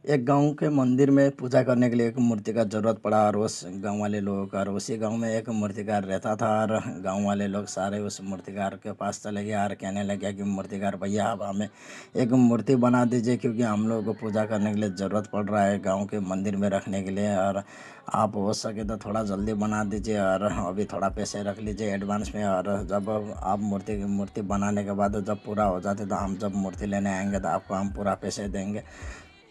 एक गाँव के मंदिर में पूजा करने के लिए एक मूर्ति का ज़रूरत पड़ा और उस गाँव वाले लोगों का और उसी गाँव में एक मूर्तिकार रहता था और गाँव वाले लोग सारे उस मूर्तिकार के पास चले गए और कहने लगे कि मूर्तिकार भैया आप हमें एक मूर्ति बना दीजिए क्योंकि हम लोगों को पूजा करने के लिए ज़रूरत पड़ रहा है गाँव के मंदिर में रखने के लिए और आप हो सके तो थोड़ा जल्दी बना दीजिए और अभी थोड़ा पैसे रख लीजिए एडवांस में और जब आप मूर्ति बनाने के बाद जब पूरा हो जाते तो हम जब मूर्ति लेने आएंगे तो आपको हम पूरा पैसे देंगे।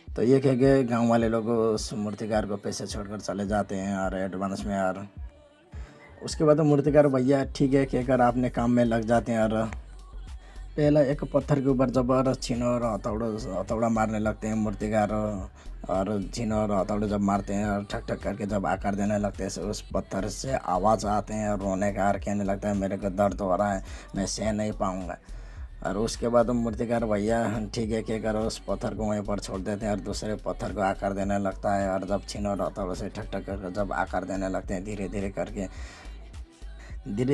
तो ये कह के गांव वाले लोग उस मूर्तिकार को पैसे छोड़कर चले जाते हैं और एडवांस में और उसके बाद मूर्तिकार भैया ठीक है कहकर अपने काम में लग जाते हैं और पहला एक पत्थर के ऊपर जब छीनो और हथौड़ा मारने लगते हैं मूर्तिकार और छीनो और हथौड़े जब मारते हैं और ठक ठक करके जब आकार देने लगते हैं उस पत्थर से आवाज़ आते हैं और रोने का और कहने लगता है मेरे को दर्द हो रहा है, मैं सह नहीं पाऊँगा। और उसके बाद मूर्तिकार भैया ठीक है कहकर उस पत्थर को वहीं पर छोड़ देते हैं और दूसरे पत्थर को आकार देने लगता है और जब छीनो रहता है वैसे ठक ठक करके जब आकार देने लगते हैं धीरे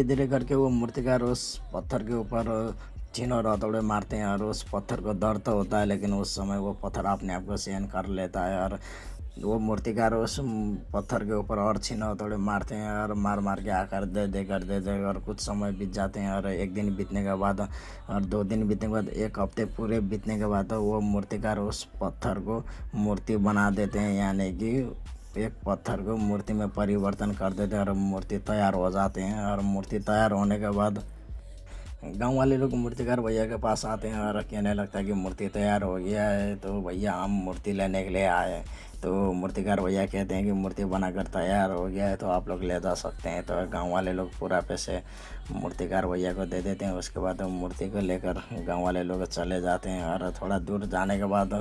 धीरे करके वो मूर्तिकार उस पत्थर के ऊपर छीनो और हथौड़े मारते हैं और उस पत्थर को दर्द तो होता है लेकिन उस समय वो पत्थर अपने आप को सहन कर लेता है और वो मूर्तिकार उस पत्थर के ऊपर और छीनो हथौड़े मारते हैं और मार मार के आकर दे और कुछ समय बीत जाते हैं और एक दिन बीतने के बाद और 2 दिन बीतने के बाद 1 हफ्ते पूरे बीतने के बाद तो वो मूर्तिकार उस पत्थर को मूर्ति बना देते हैं, यानी कि एक पत्थर को मूर्ति में परिवर्तन कर देते हैं और मूर्ति तैयार हो जाते हैं। और मूर्ति तैयार होने के बाद गांव वाले लोग मूर्तिकार भैया के पास आते हैं और कहने लगता है कि मूर्ति तैयार हो गया है तो भैया हम मूर्ति लेने के लिए आए हैं। तो मूर्तिकार भैया कहते हैं कि मूर्ति बनाकर तैयार हो गया है तो आप लोग ले जा सकते हैं। तो गांव वाले लोग पूरा पैसे मूर्तिकार भैया को दे देते हैं। उसके बाद मूर्ति को लेकर गांव वाले लोग चले जाते हैं और थोड़ा दूर जाने के बाद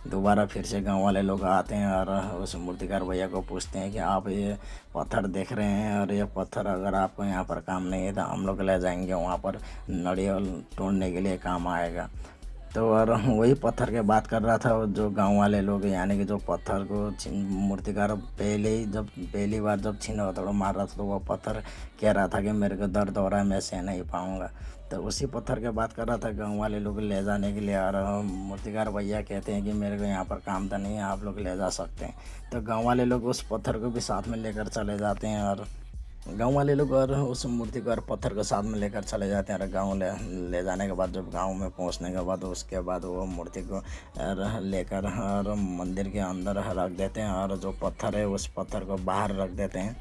दोबारा फिर से गांव वाले लोग आते हैं और उस मूर्तिकार भैया को पूछते हैं कि आप ये पत्थर देख रहे हैं और ये पत्थर अगर आपको यहाँ पर काम नहीं है तो हम लोग ले जाएंगे वहाँ पर नारियल तोड़ने के लिए काम आएगा। तो और वही पत्थर के बात कर रहा था जो गांव वाले लोग, यानी कि जो पत्थर को मूर्तिकार पहली बार जब छीनो हथौड़ा मार रहा था तो वो पत्थर कह रहा था कि मेरे को दर्द हो रहा है, मैं सह नहीं पाऊँगा। तो उसी पत्थर के बात कर रहा था गांव वाले लोग ले जाने के लिए और मूर्तिकार भैया कहते हैं कि मेरे को यहाँ पर काम तो नहीं है, आप लोग ले जा सकते हैं। तो गाँव वाले लोग उस पत्थर को भी साथ में लेकर चले जाते हैं और गांव वाले लोग और उस मूर्ति को और पत्थर को साथ में लेकर चले जाते हैं और गांव ले जाने के बाद जब गांव में पहुंचने के बाद उसके बाद वो मूर्ति को लेकर और मंदिर के अंदर रख देते हैं और जो पत्थर है उस पत्थर को बाहर रख देते हैं।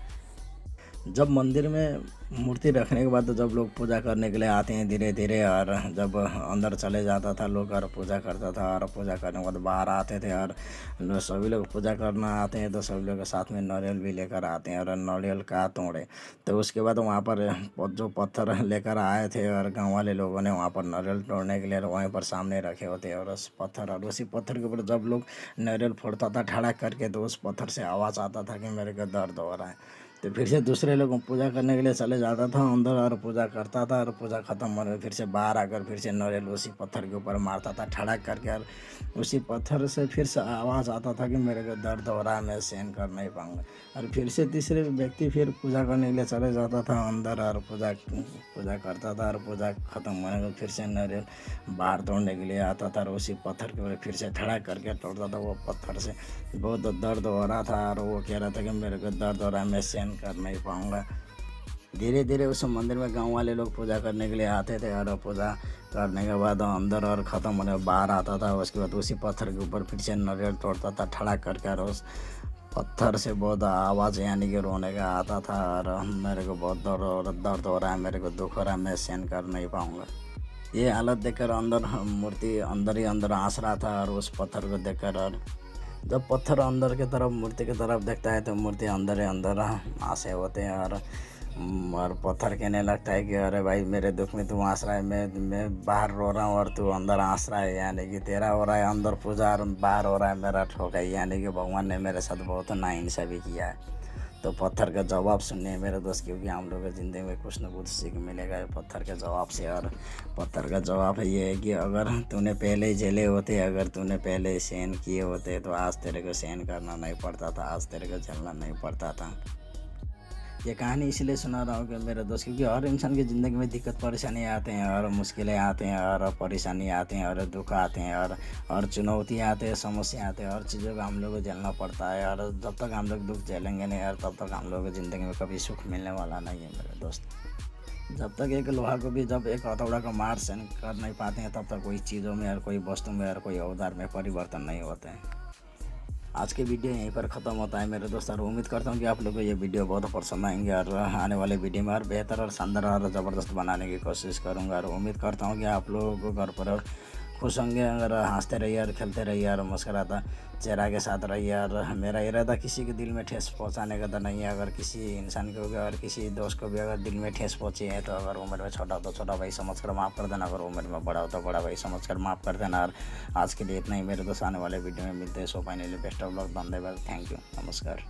जब मंदिर में मूर्ति रखने के बाद तो जब लोग पूजा करने के लिए आते हैं धीरे धीरे और जब अंदर चले जाता था लोग और पूजा करता था और पूजा करने के बाद बाहर आते थे और सभी लोग पूजा करना आते हैं तो सभी लोग के साथ में नारियल भी लेकर आते हैं और नारियल का तोड़े। तो उसके बाद वहाँ पर जो पत्थर लेकर आए थे और गाँव वाले लोगों ने वहाँ पर नारियल तोड़ने के लिए वहीं पर सामने रखे होते और उस पत्थर और उसी पत्थर के ऊपर जब लोग नारियल फोड़ता था ठड़क करके तो उस पत्थर से आवाज़ आता था कि मेरे को दर्द हो रहा है। तो फिर से दूसरे लोग पूजा करने के लिए चले जाता था अंदर और पूजा करता था और पूजा ख़त्म होने फिर से बाहर आकर फिर से नारियल उसी पत्थर के ऊपर मारता था ठड़क करके और उसी पत्थर से फिर से आवाज़ आता था कि मेरे को दर्द हो रहा है, मैं सहन कर नहीं पाऊँगा। और फिर से तीसरे व्यक्ति फिर पूजा करने के लिए चले जाता था अंदर और पूजा पूजा करता था और पूजा ख़त्म होने के फिर से नारियल बाहर तोड़ने के लिए आता था और उसी पत्थर के ऊपर फिर से ठड़क करके तोड़ता था। वो पत्थर से बहुत दर्द हो रहा था और वो कह रहा था कि मेरे को दर्द हो रहा है, मैं सहन कर नहीं पाऊँगा। धीरे धीरे उस मंदिर में गांव वाले लोग पूजा करने के लिए आते थे और पूजा करने के बाद अंदर और ख़त्म होने बाहर आता था। उसके बाद उसी पत्थर के ऊपर फिर से नारियल तोड़ता था ठड़क करके और उस पत्थर से बहुत आवाज़ यानी कि रोने का आता था और मेरे को बहुत दर्द हो रहा है, मेरे को दुख हो रहा है, मैं सहन कर नहीं पाऊँगा। ये हालत देखकर अंदर मूर्ति अंदर ही अंदर हंस रहा था और उस पत्थर को देखकर और जब पत्थर अंदर की तरफ मूर्ति की तरफ देखता है तो मूर्ति अंदर ही अंदर हंसे होते हैं और पत्थर कहने लगता है कि अरे भाई मेरे दुख में तू हंस रहा है, मैं बाहर रो रहा हूँ और तू अंदर हंस रहा है, यानी कि तेरा हो रहा है अंदर पूजा और बाहर हो रहा है मेरा ठोका, यानी कि भगवान ने मेरे साथ बहुत नाइंसाफ़ी किया है। तो पत्थर का जवाब सुनने मेरे दोस्त, क्योंकि हम लोग की ज़िंदगी में कुछ न कुछ सीख मिलेगा पत्थर के जवाब से। और पत्थर का जवाब ये है कि अगर तूने पहले ही झेले होते, अगर तूने पहले ही सहन किए होते तो आज तेरे को सहन करना नहीं पड़ता था, आज तेरे को झेलना नहीं पड़ता था। ये कहानी इसलिए सुना रहा हूँ कि मेरे दोस्त, क्योंकि हर इंसान की ज़िंदगी में दिक्कत परेशानी आते हैं और मुश्किलें आते हैं और परेशानी आते हैं और दुख आते हैं और चुनौतियाँ आते हैं, समस्या आते हैं, हर चीज़ों का हम लोग को झेलना पड़ता है। और जब तक हम लोग दुख झेलेंगे नहीं और तब तक हम लोग को ज़िंदगी में कभी सुख मिलने वाला नहीं है मेरे दोस्त। जब तक एक लोहा को भी जब एक हथौड़ा का मार सहन कर नहीं पाते हैं, तब तक कोई चीज़ों में और कोई वस्तु में और कोई औजार में परिवर्तन नहीं होते हैं। आज के वीडियो यहीं पर ख़त्म होता है मेरे दोस्त, और उम्मीद करता हूँ कि आप लोगों को ये वीडियो बहुत पसंद आएंगे और आने वाले वीडियो में और बेहतर और शानदार और ज़बरदस्त बनाने की कोशिश करूँगा। और उम्मीद करता हूँ कि आप लोगों को घर पर खुश होंगे, अगर हंसते रहिए और खेलते रहिए और मुस्कुराता चेहरा के साथ रहिए। और मेरा इरादा किसी के दिल में ठेस पहुंचाने का तो नहीं है। अगर किसी इंसान को भी, अगर किसी दोस्त को भी अगर दिल में ठेस पहुंची है, तो अगर उम्र में छोटा हो तो छोटा भाई समझ कर माफ़ कर देना, अगर उम्र में बड़ा हो तो बड़ा भाई समझ कर माफ़ कर देना। और आज के लिए इतना ही मेरे दोस्त, आने वाले वीडियो में मिलते हैं। So finally best of luck, धन्यवाद, थैंक यू, नमस्कार।